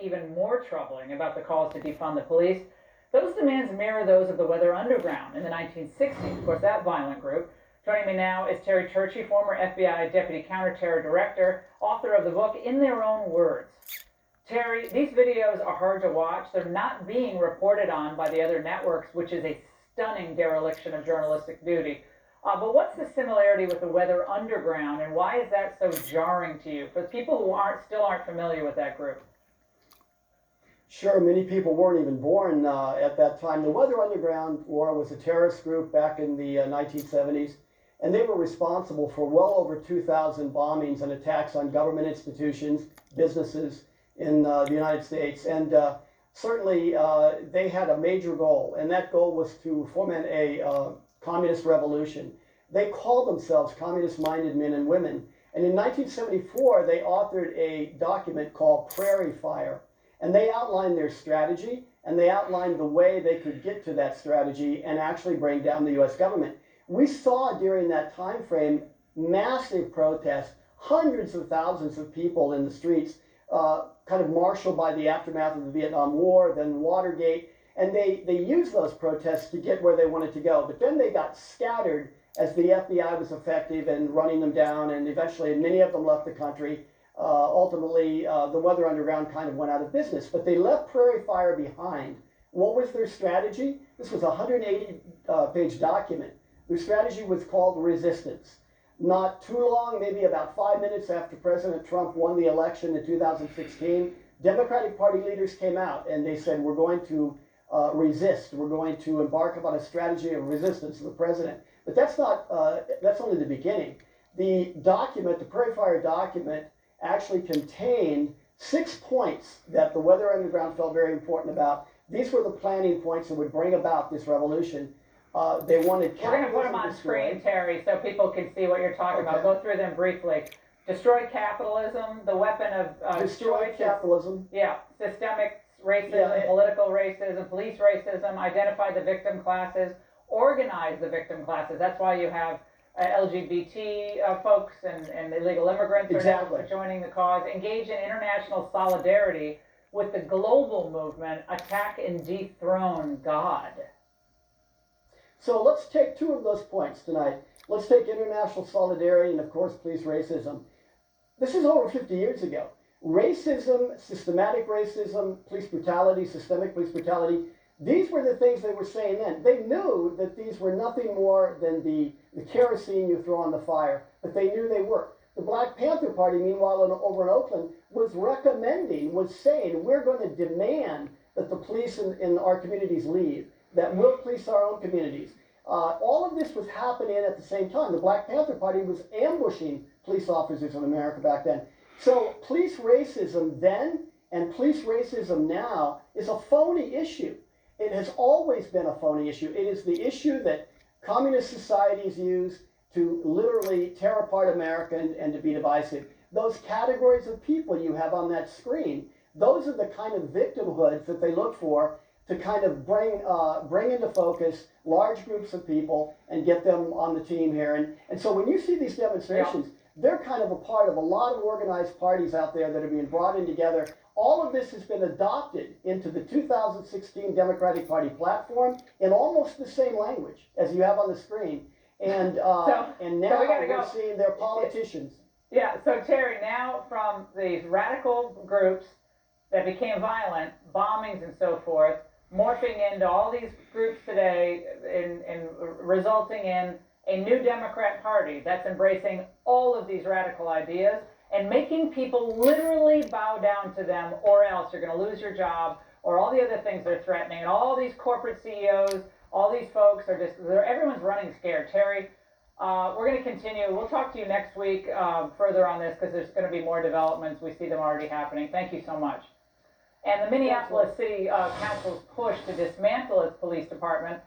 even more troubling about the calls to defund the police, those demands mirror those of the Weather Underground in the 1960s, of course, that violent group. Joining me now is Terry Turchi, former FBI Deputy Counterterror Director, author of the book In Their Own Words. Terry, these videos are hard to watch. They're not being reported on by the other networks, which is a stunning dereliction of journalistic duty. But what's the similarity with the Weather Underground, and why is that so jarring to you for people who still aren't familiar with that group? Sure, many people weren't even born at that time. The Weather Underground was a terrorist group back in the 1970s, and they were responsible for well over 2,000 bombings and attacks on government institutions, businesses in the United States. And certainly they had a major goal, and that goal was to foment a communist revolution. They called themselves communist-minded men and women. And in 1974, they authored a document called Prairie. And they outlined their strategy, and they outlined the way they could get to that strategy and actually bring down the U.S. government. We saw during that time frame massive protests, hundreds of thousands of people in the streets, kind of marshaled by the aftermath of the Vietnam War, then Watergate, and they used those protests to get where they wanted to go. But then they got scattered as the FBI was effective in running them down, and eventually many of them left the country. Ultimately, the Weather Underground kind of went out of business, but they left Prairie Fire behind. What was their strategy? This was a 180-page document. Their strategy was called resistance. Not too long, maybe about 5 minutes after President Trump won the election in 2016, Democratic Party leaders came out and they said, we're going to resist. We're going to embark upon a strategy of resistance to the president. But that's only the beginning. The document, the Prairie Fire document, actually contained 6 points that the Weather Underground felt very important about. These were the planning points that would bring about this revolution. They wanted capitalism. We're going to put them on screen, Terry, so people can see what you're talking about. Go through them briefly. Destroy capitalism, the weapon of destroy capitalism. Yeah, systemic racism, political racism, police racism, identify the victim classes, organize the victim classes. That's why you have LGBT folks and illegal immigrants are joining the cause. Engage in international solidarity with the global movement, attack and dethrone God. So let's take two of those points tonight. Let's take international solidarity and, of course, police racism. This is over 50 years ago. Racism, systematic racism, police brutality, systemic police brutality, these were the things they were saying then. They knew that these were nothing more than the kerosene you throw on the fire, but they knew they worked. The Black Panther Party, meanwhile, over in Oakland, was saying, we're going to demand that the police in our communities leave, that we'll police our own communities. All of this was happening at the same time. The Black Panther Party was ambushing police officers in America back then. So police racism then and police racism now is a phony issue. It has always been a phony issue. It is the issue that communist societies use to literally tear apart America and to be divisive. Those categories of people you have on that screen, those are the kind of victimhoods that they look for to kind of bring into focus large groups of people and get them on the team here. And so when you see these demonstrations, they're kind of a part of a lot of organized parties out there that are being brought in together. All of this has been adopted into the 2016 Democratic Party platform in almost the same language as you have on the screen. And now we're seeing their politicians. Yeah, so Terry, now from these radical groups that became violent, bombings and so forth, morphing into all these groups today and resulting in a new Democrat Party that's embracing all of these radical ideas and making people literally bow down to them, or else you're going to lose your job, or all the other things they're threatening. And all these corporate CEOs, all these folks are everyone's running scared. Terry, we're going to continue. We'll talk to you next week further on this because there's going to be more developments. We see them already happening. Thank you so much. And the Minneapolis City Council's push to dismantle its police department